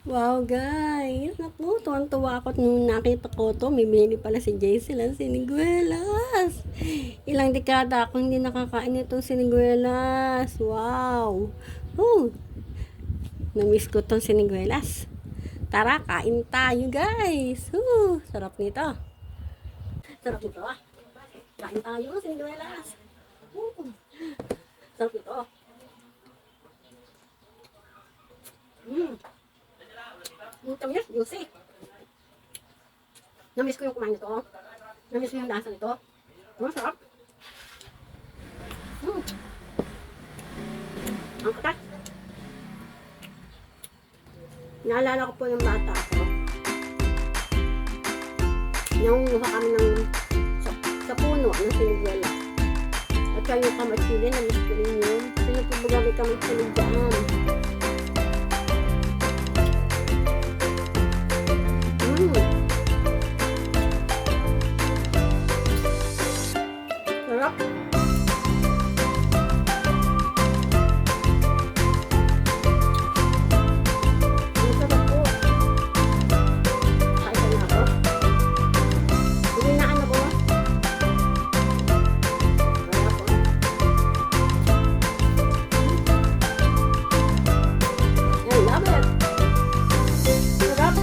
Wow, guys. Naku, tuwang-tuwa ako nung nakita ko to. May binili pala si Jaisel ang siniguelas. Ilang dekada ako hindi nakakain itong siniguelas. Wow. Oh, namiss ko tong siniguelas. Tara, kain tayo, guys. Sarap nito. Sarap nito, ah. Kain tayo, siniguelas. Sarap nito. Ang tamis, juicy. Namiss ko yung kumain nito. Namiss ko yung lasa nito. Masarap. Ang katat. Naalala ko po yung bata ako. Nangunguha kami sa puno ng siniguela. At saka yung kamatsili, namiss ko rin yun. Pinupubuga may kamatsili dyan. Sarap. Ang sarap po. Kain na ako. Hindi na ano ko. Kaya po. I love it. Sarap.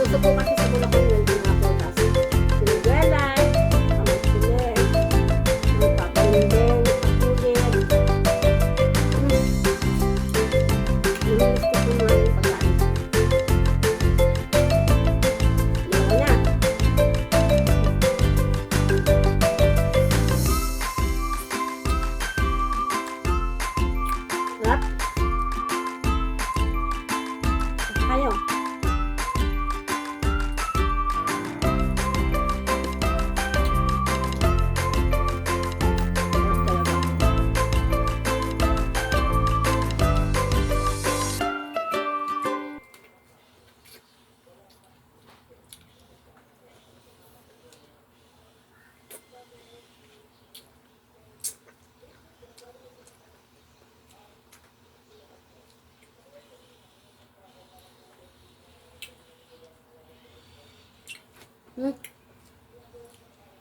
Gusto ko kasi sa Bulacan yun, pinaputas. Siniguelas, kamatsili, ang papalimbing, kapulid. Namiss ko po mga yung pagkain. Yawa na. Sarap. Kayo.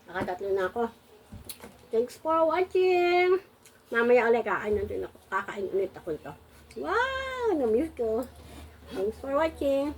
Nakatatlo na ako. Thanks for watching. Mamaya ulit kakain ulit ako ito. Wow! Namiss ko. Thanks for watching.